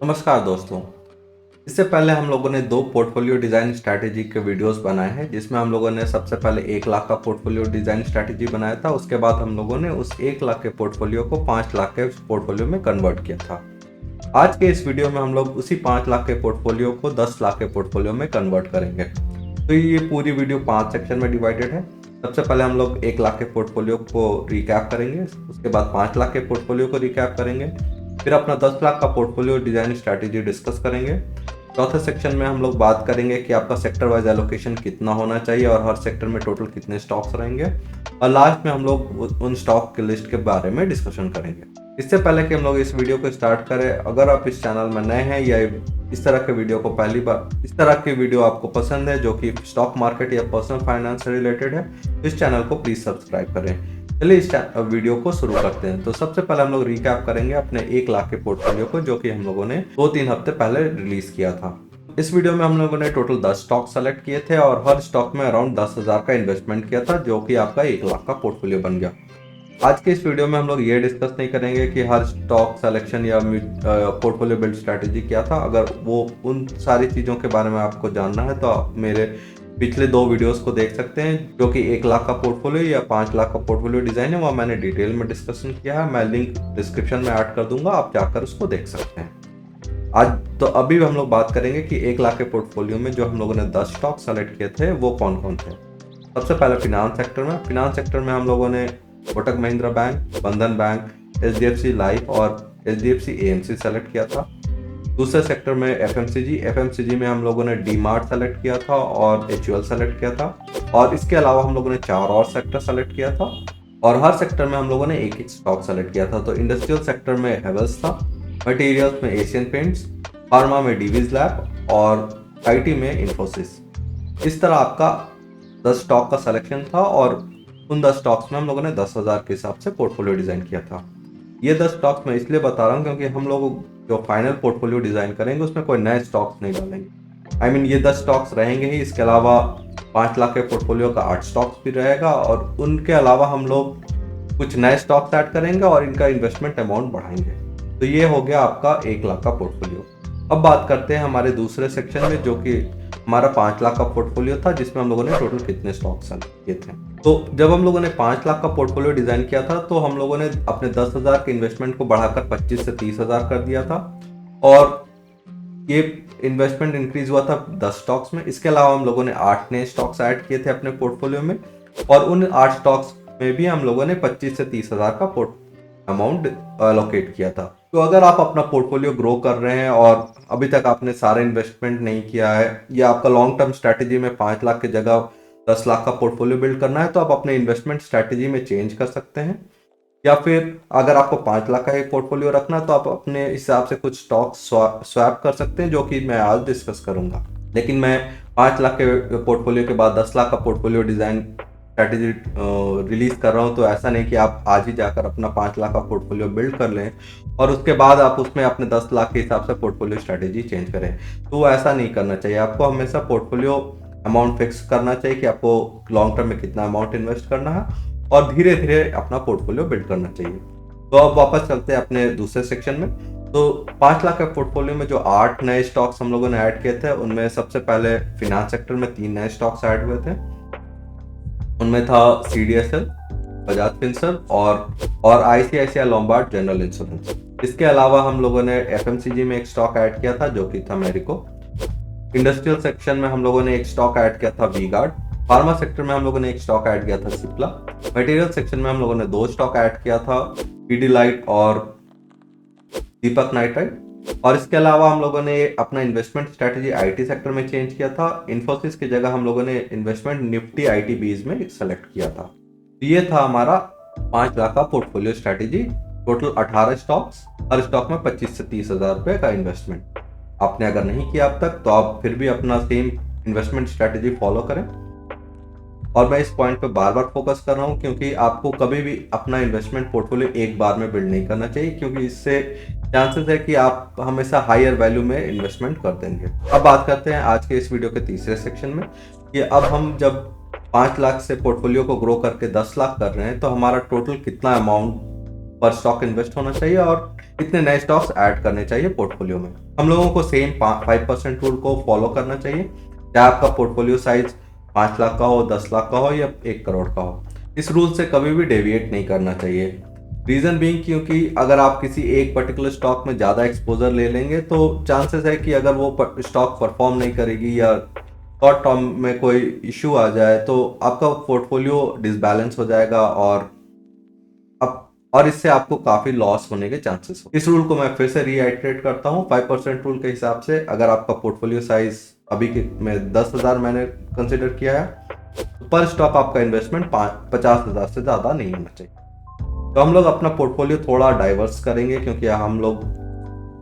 नमस्कार दोस्तों। इससे पहले हम लोगों ने दो पोर्टफोलियो डिज़ाइन स्ट्रैटेजी के वीडियोस बनाए हैं, जिसमें हम लोगों ने सबसे पहले 1 लाख का पोर्टफोलियो डिज़ाइन स्ट्रैटेजी बनाया था। उसके बाद हम लोगों ने उस 1 लाख के पोर्टफोलियो को 5 लाख के पोर्टफोलियो में कन्वर्ट किया था। आज के इस वीडियो में हम लोग उसी 5 लाख के पोर्टफोलियो को 10 लाख के पोर्टफोलियो में कन्वर्ट करेंगे। तो ये पूरी वीडियो 5 सेक्शन में डिवाइडेड है। सबसे पहले हम लोग 1 लाख के पोर्टफोलियो को रिकैप करेंगे, उसके बाद 5 लाख के पोर्टफोलियो को रिकैप करेंगे, फिर अपना 10 लाख का पोर्टफोलियो डिजाइन स्ट्रैटेजी डिस्कस करेंगे। चौथे सेक्शन में हम लोग बात करेंगे कि आपका सेक्टर वाइज एलोकेशन कितना होना चाहिए और हर सेक्टर में टोटल कितने स्टॉक्स रहेंगे, और लास्ट में हम लोग उन स्टॉक की लिस्ट के बारे में डिस्कशन करेंगे। इससे पहले कि हम लोग इस वीडियो को स्टार्ट करें, अगर आप इस चैनल में नए हैं या इस तरह के वीडियो को पहली बार इस तरह की वीडियो आपको पसंद है जो कि स्टॉक मार्केट या पर्सनल फाइनेंस से रिलेटेड है, इस चैनल को प्लीज सब्सक्राइब करें। चलिए इस वीडियो को शुरू करते हैं। तो सबसे पहले हम लोग रिकैप करेंगे अपने 1 लाख के पोर्टफोलियो को, जो कि हम लोगों ने 2-3 हफ्ते पहले रिलीज किया था। इस वीडियो में हम लोगों ने टोटल 10 स्टॉक सेलेक्ट किए थे और हर स्टॉक में अराउंड 10,000 का इन्वेस्टमेंट किया था, जो कि आपका 1 लाख का पोर्टफोलियो बन गया। आज के इस वीडियो में हम लोग ये डिस्कस नहीं करेंगे कि हर स्टॉक सिलेक्शन या पोर्टफोलियो बिल्ड स्ट्रैटेजी क्या था। अगर वो उन सारी चीज़ों के बारे में आपको जानना है तो आप मेरे पिछले 2 वीडियोस को देख सकते हैं, जो कि 1 लाख का पोर्टफोलियो या 5 लाख का पोर्टफोलियो डिजाइन है। वह मैंने डिटेल में डिस्कशन किया है, मैं लिंक डिस्क्रिप्शन में ऐड कर दूंगा, आप जाकर उसको देख सकते हैं। आज तो अभी हम लोग बात करेंगे कि 1 लाख के पोर्टफोलियो में जो हम लोगों ने 10 स्टॉक सेलेक्ट किए थे वो कौन कौन थे। सबसे पहले फिनांस सेक्टर में हम लोगों ने कोटक महिंद्रा बैंक, बंधन बैंक, HDFC लाइफ और HDFC AMC सेलेक्ट किया था। दूसरे सेक्टर में एफएमसीजी में हम लोगों ने डीमार्ट सेलेक्ट किया था और HUL सेलेक्ट किया था, और इसके अलावा हम लोगों ने 4 और सेक्टर सेलेक्ट किया था, और हर सेक्टर में हम लोगों ने एक एक स्टॉक सेलेक्ट किया था। तो इंडस्ट्रियल सेक्टर में हेवल्स था, मटेरियल्स में एशियन पेंट्स, फार्मा में डिवीज लैब और IT में इन्फोसिस। इस तरह आपका 10 स्टॉक का सिलेक्शन था, और उन 10 स्टॉक्स में हम लोगों ने 10,000 के हिसाब से पोर्टफोलियो डिजाइन किया था। ये 10 स्टॉक्स मैं इसलिए बता रहा हूँ क्योंकि हम लोग जो फाइनल पोर्टफोलियो डिजाइन करेंगे उसमें कोई नए स्टॉक्स नहीं डालेंगे। ये 10 स्टॉक्स रहेंगे ही। इसके अलावा 5 लाख के पोर्टफोलियो का 8 स्टॉक्स भी रहेगा, और उनके अलावा हम लोग कुछ नए स्टॉक्स ऐड करेंगे और इनका इन्वेस्टमेंट अमाउंट बढ़ाएंगे। तो ये हो गया आपका 1 लाख का पोर्टफोलियो। अब बात करते हैं हमारे दूसरे सेक्शन में, जो कि हमारा 5 लाख का पोर्टफोलियो था, जिसमें हम लोगों ने टोटल कितने स्टॉक सेलेक्ट किए थे। तो जब हम लोगों ने 5 लाख का पोर्टफोलियो डिजाइन किया था तो हम लोगों ने अपने 10,000 के इन्वेस्टमेंट को बढ़ाकर 25 से 30,000 कर दिया था, और ये इन्वेस्टमेंट इंक्रीज हुआ था 10 स्टॉक्स में। इसके अलावा हम लोगों ने 8 नए स्टॉक्स ऐड किए थे अपने पोर्टफोलियो में, और उन 8 स्टॉक्स में भी हम लोगों ने 25 से 30,000 का अमाउंट एलोकेट किया था। तो अगर आप अपना पोर्टफोलियो ग्रो कर रहे हैं और अभी तक आपने सारा इन्वेस्टमेंट नहीं किया है, या आपका लॉन्ग टर्म स्ट्रैटेजी में 5 लाख की जगह 10 लाख का पोर्टफोलियो बिल्ड करना है, तो आप अपने इन्वेस्टमेंट स्ट्रैटेजी में चेंज कर सकते हैं। या फिर अगर आपको 5 लाख का एक पोर्टफोलियो रखना है तो आप अपने हिसाब से कुछ स्टॉक स्वैप कर सकते हैं, जो कि मैं आज डिस्कस करूंगा। लेकिन मैं 5 लाख के पोर्टफोलियो के बाद 10 लाख का पोर्टफोलियो डिजाइन स्ट्रैटेजी रिलीज कर रहा हूँ, तो ऐसा नहीं कि आप आज ही जाकर अपना 5 लाख का पोर्टफोलियो बिल्ड कर लें और उसके बाद आप उसमें अपने 10 लाख के हिसाब से पोर्टफोलियो स्ट्रैटेजी चेंज करें। तो ऐसा नहीं करना चाहिए। आपको हमेशा पोर्टफोलियो अमाउंट फिक्स करना चाहिए कि आपको लॉन्ग टर्म में कितना अमाउंट इन्वेस्ट करना है, और धीरे धीरे अपना पोर्टफोलियो बिल्ड करना चाहिए। तो अब वापस चलते हैं अपने दूसरे सेक्शन में। तो 5 लाख के पोर्टफोलियो में जो 8 नए स्टॉक्स हम लोगों ने ऐड किए थे, उनमें सबसे पहले फिनांस सेक्टर में 3 नए स्टॉक्स ऐड हुए थे। उनमें था CDSL, बजाज फिनसर्व और ICICI लोम्बार्ड जनरल इंश्योरेंस। इसके अलावा हम लोगों ने FMCG में एक स्टॉक ऐड किया था, जो कि था मैरिको। इंडस्ट्रियल सेक्शन में हम लोगों ने एक स्टॉक ऐड किया था वी-गार्ड। फार्मा सेक्टर में हम लोगों ने एक स्टॉक ऐड किया था सिप्ला। मटेरियल सेक्शन में हम लोगों ने 2 स्टॉक ऐड किया था, पीडीलाइट और दीपक नाइट्राइट। और इसके अलावा हम लोगों ने अपना इन्वेस्टमेंट स्ट्रैटेजी IT सेक्टर में चेंज किया था। इन्फोसिस की जगह हम लोगों ने इन्वेस्टमेंट निफ्टी ITBs में सेलेक्ट किया था। तो ये था हमारा 5 लाख का पोर्टफोलियो स्ट्रैटेजी। टोटल 18 स्टॉक्स, हर स्टॉक में 25 से 30,000 रुपए का इन्वेस्टमेंट। आपने अगर नहीं किया अब तक तो आप फिर भी अपना सेम इन्वेस्टमेंट स्ट्रैटेजी फॉलो करें। और मैं इस पॉइंट पे बार बार फोकस कर रहा हूँ क्योंकि आपको कभी भी अपना इन्वेस्टमेंट पोर्टफोलियो एक बार में बिल्ड नहीं करना चाहिए, क्योंकि इससे चांसेस है कि आप हमेशा हायर वैल्यू में इन्वेस्टमेंट कर देंगे। अब बात करते हैं आज के इस वीडियो के तीसरे सेक्शन में कि अब हम जब 5 लाख से पोर्टफोलियो को ग्रो करके 10 लाख कर रहे हैं तो हमारा टोटल कितना अमाउंट पर स्टॉक इन्वेस्ट होना चाहिए और कितने नए स्टॉक्स ऐड करने चाहिए पोर्टफोलियो में। हम लोगों को सेम 5% रूल को फॉलो करना चाहिए, चाहे आपका पोर्टफोलियो साइज 5 लाख का हो, 10 लाख का हो या 1 करोड़ का हो। इस रूल से कभी भी डेविएट नहीं करना चाहिए। रीजन बीइंग क्योंकि अगर आप किसी एक पर्टिकुलर स्टॉक में ज़्यादा एक्सपोजर ले लेंगे तो चांसेस है कि अगर वो स्टॉक परफॉर्म नहीं करेगी या शॉर्ट टर्म में कोई इश्यू आ जाए तो आपका पोर्टफोलियो डिसबैलेंस हो जाएगा और इससे आपको काफी लॉस होने के चांसेस हो। इस रूल को मैं फिर से रीआइटरेट करता हूँ। 5% रूल के हिसाब से अगर आपका पोर्टफोलियो साइज अभी के में 10,000 मैंने कंसिडर किया है, तो पर स्टॉक आपका इन्वेस्टमेंट 50,000 से ज्यादा नहीं होना चाहिए। तो हम लोग अपना पोर्टफोलियो थोड़ा डाइवर्स करेंगे क्योंकि हम लोग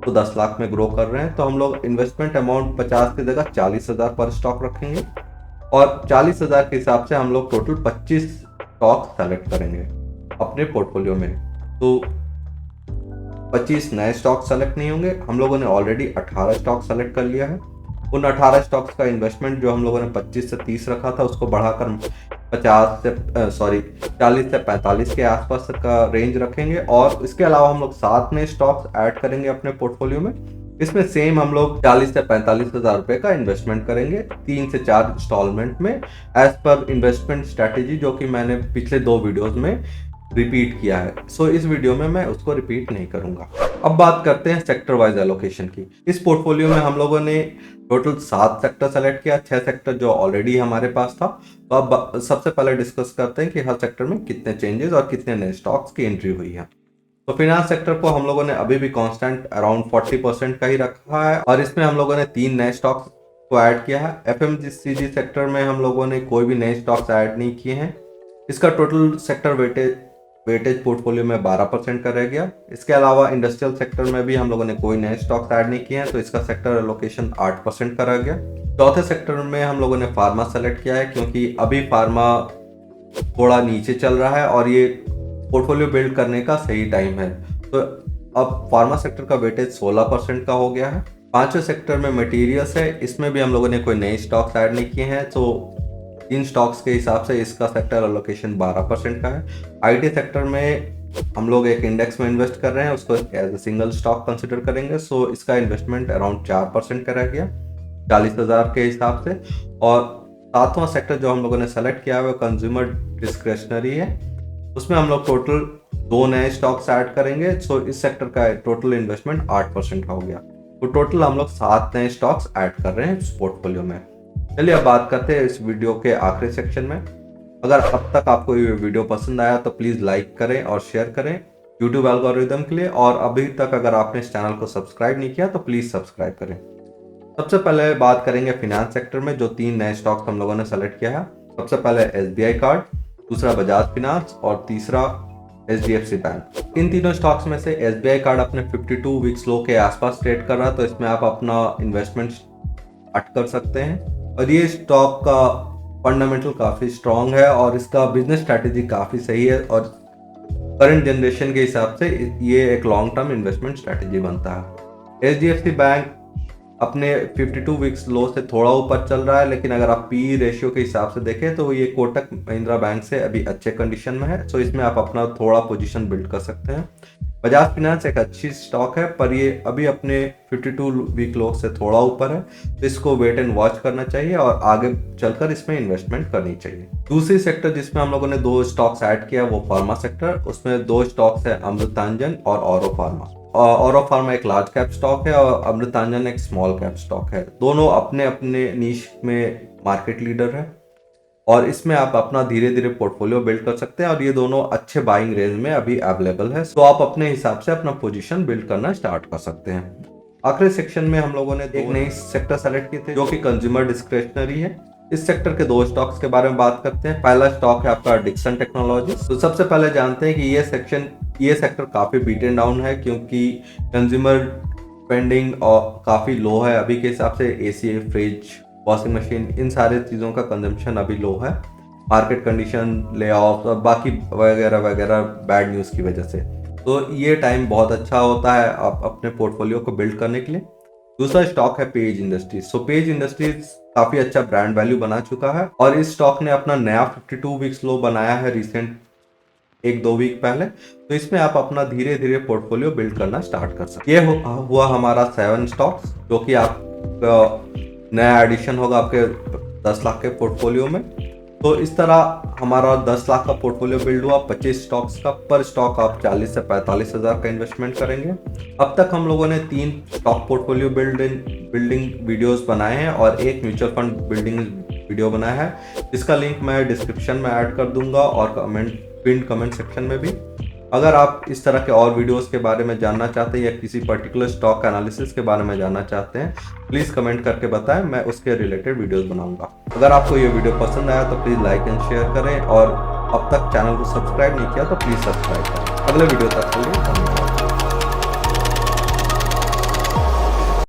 तो 10 लाख में ग्रो कर रहे हैं, तो हम लोग इन्वेस्टमेंट अमाउंट 50 की जगह 40,000 पर स्टॉक रखेंगे और 40,000 के हिसाब से हम लोग टोटल 25 स्टॉक सेलेक्ट करेंगे अपने पोर्टफोलियो में। तो 25 नए स्टॉक सेलेक्ट नहीं होंगे, हम लोगों ने ऑलरेडी 18 स्टॉक सेलेक्ट कर लिया है। उन 18 स्टॉक्स का इन्वेस्टमेंट जो हम लोगों ने 25 से 30 रखा था उसको बढ़ाकर 40 से 45 के आसपास का रेंज रखेंगे और इसके अलावा हम लोग 7 नए स्टॉक्स ऐड करेंगे अपने पोर्टफोलियो में। इसमें सेम हम लोग 40 से 45,000 रुपए का इन्वेस्टमेंट करेंगे 3 से 4 इंस्टॉलमेंट में, एज पर इन्वेस्टमेंट स्ट्रैटेजी जो कि मैंने पिछले 2 वीडियोस में रिपीट किया है। सो इस वीडियो में मैं उसको रिपीट नहीं करूंगा। अब बात करते हैं सेक्टर वाइज एलोकेशन की। इस पोर्टफोलियो में हम लोगों ने टोटल 7 सेक्टर सेलेक्ट किया, 6 सेक्टर जो ऑलरेडी हमारे पास था। तो अब सबसे पहले डिस्कस करते हैं कि हर सेक्टर में कितने चेंजेस और कितने नए स्टॉक्स की एंट्री हुई है। तो फिनांस सेक्टर को हम लोगों ने अभी भी कांस्टेंट अराउंड 40% का ही रखा है और इसमें हम लोगों ने 3 नए स्टॉक्स को ऐड किया है। एफएमसीजी सेक्टर में हम लोगों ने कोई भी नए स्टॉक्स ऐड नहीं किए हैं। इसका टोटल सेक्टर वेटेज पोर्टफोलियो में 12% का रह गया। इसके अलावा इंडस्ट्रियल सेक्टर में भी हम लोगों ने कोई नए स्टॉक्स ऐड नहीं किए हैं, तो इसका सेक्टर एलोकेशन 8% का रह गया। चौथे सेक्टर में हम लोगों ने फार्मा सेलेक्ट किया है क्योंकि अभी फार्मा थोड़ा नीचे चल रहा है और ये पोर्टफोलियो बिल्ड करने का सही टाइम है। तो अब फार्मा सेक्टर का वेटेज 16% का हो गया है। पांचवें सेक्टर में मटेरियल्स है, इसमें भी हम लोगों ने कोई नए स्टॉक्स ऐड नहीं किए हैं, तो इन स्टॉक्स के हिसाब से इसका सेक्टर एलोकेशन 12% का है। आईटी सेक्टर में हम लोग एक इंडेक्स में इन्वेस्ट कर रहे हैं, उसको as a single stock consider करेंगे, सो इसका इन्वेस्टमेंट अराउंड 4% का रह गया 40,000 के हिसाब से। और 7वां सेक्टर जो हम लोगों ने सेलेक्ट किया है वो कंज्यूमर डिस्क्रेशनरी है, उसमें हम लोग टोटल 2 नए स्टॉक्स ऐड करेंगे, सो इस सेक्टर का टोटल इन्वेस्टमेंट 8% का हो गया। तो टोटल हम लोग 7 नए स्टॉक्स ऐड कर रहे हैं इस पोर्टफोलियो में। चलिए अब बात करते हैं इस वीडियो के आखिरी सेक्शन में। अगर अब तक आपको ये वीडियो पसंद आया तो प्लीज़ लाइक करें और शेयर करें यूट्यूब एल्गोरिदम के लिए, और अभी तक अगर आपने इस चैनल को सब्सक्राइब नहीं किया तो प्लीज़ सब्सक्राइब करें। सबसे पहले बात करेंगे फिनांस सेक्टर में जो 3 नए स्टॉक्स हम लोगों ने सेलेक्ट किया है। सबसे पहले एसबीआई कार्ड, दूसरा बजाज फिनांस और तीसरा एचडीएफसी बैंक। इन तीनों स्टॉक्स में से एसबीआई कार्ड अपने 52 वीक्स लो के आसपास ट्रेड कर रहा है, तो इसमें आप अपना इन्वेस्टमेंट अट कर सकते हैं। और ये स्टॉक का फंडामेंटल काफ़ी स्ट्रॉन्ग है और इसका बिजनेस स्ट्रैटेजी काफ़ी सही है और करंट जनरेशन के हिसाब से ये एक लॉन्ग टर्म इन्वेस्टमेंट स्ट्रैटेजी बनता है। एचडीएफसी बैंक अपने 52 वीक्स लो से थोड़ा ऊपर चल रहा है, लेकिन अगर आप पी रेशियो के हिसाब से देखें तो ये कोटक महिंद्रा बैंक से अभी अच्छे कंडीशन में है, तो इसमें आप अपना थोड़ा पोजीशन बिल्ड कर सकते हैं। बजाज फिनांस एक अच्छी स्टॉक है पर ये अभी अपने 52 वीक लो से थोड़ा ऊपर है, तो इसको वेट एंड वॉच करना चाहिए और आगे चलकर इसमें इन्वेस्टमेंट करनी चाहिए। दूसरी सेक्टर जिसमें हम लोगों ने 2 स्टॉक्स ऐड किया वो फार्मा सेक्टर, उसमें 2 स्टॉक्स है अमृतांजन और औरो फार्मा। औरो फार्मा एक लार्ज कैप स्टॉक है और अमृतांजन एक स्मॉल कैप स्टॉक है। दोनों अपने अपने नीश में मार्केट लीडर है और इसमें आप अपना धीरे धीरे पोर्टफोलियो बिल्ड कर सकते हैं और ये दोनों अच्छे बाइंग रेंज में अभी अवेलेबल है, तो आप अपने हिसाब से अपना पोजीशन बिल्ड करना स्टार्ट कर सकते हैं। आखिरी सेक्शन में हम लोगों ने एक नई सेक्टर सेलेक्ट किए थे जो कि कंज्यूमर डिस्क्रेशनरी है। इस सेक्टर के 2 स्टॉक्स के बारे में बात करते हैं। पहला स्टॉक है आपका डिक्सन टेक्नोलॉजीज। तो सबसे पहले जानते हैं कि ये सेक्टर काफी बीटन डाउन है क्योंकि कंज्यूमर स्पेंडिंग काफी लो है अभी के हिसाब से। एसी, फ्रिज, वॉशिंग मशीन, इन सारे चीज़ों का कंजम्पशन अभी लो है, मार्केट कंडीशन, ले ऑफ और बाकी वगैरह वगैरह बैड न्यूज़ की वजह से। तो ये टाइम बहुत अच्छा होता है आप अपने पोर्टफोलियो को बिल्ड करने के लिए। दूसरा स्टॉक है page industries. So page industries काफ़ी अच्छा ब्रांड वैल्यू बना चुका है और इस स्टॉक ने अपना नया 52 वीक्स लो बनाया है रिसेंट 1-2 वीक पहले, तो इसमें आप अपना धीरे धीरे पोर्टफोलियो बिल्ड करना स्टार्ट कर सकते हैं। ये हुआ हमारा 7 स्टॉक्स, जो कि आपका नया एडिशन होगा आपके 10 लाख के पोर्टफोलियो में। तो इस तरह हमारा 10 लाख का पोर्टफोलियो बिल्ड हुआ 25 स्टॉक्स का। पर स्टॉक आप 40 से 45 हज़ार का इन्वेस्टमेंट करेंगे। अब तक हम लोगों ने 3 स्टॉक पोर्टफोलियो बिल्डिंग वीडियोस बनाए हैं और एक म्यूचुअल फंड बिल्डिंग वीडियो बनाया है, जिसका लिंक मैं डिस्क्रिप्शन में ऐड कर दूंगा और पिन कमेंट सेक्शन में भी। अगर आप इस तरह के और वीडियोस के बारे में जानना चाहते हैं या किसी पर्टिकुलर स्टॉक एनालिसिस के बारे में जानना चाहते हैं, प्लीज़ कमेंट करके बताएं, मैं उसके रिलेटेड वीडियोस बनाऊंगा। अगर आपको ये वीडियो पसंद आया तो प्लीज़ लाइक एंड शेयर करें, और अब तक चैनल को सब्सक्राइब नहीं किया तो प्लीज़ सब्सक्राइब करें। अगले वीडियो तक के लिए धन्यवाद।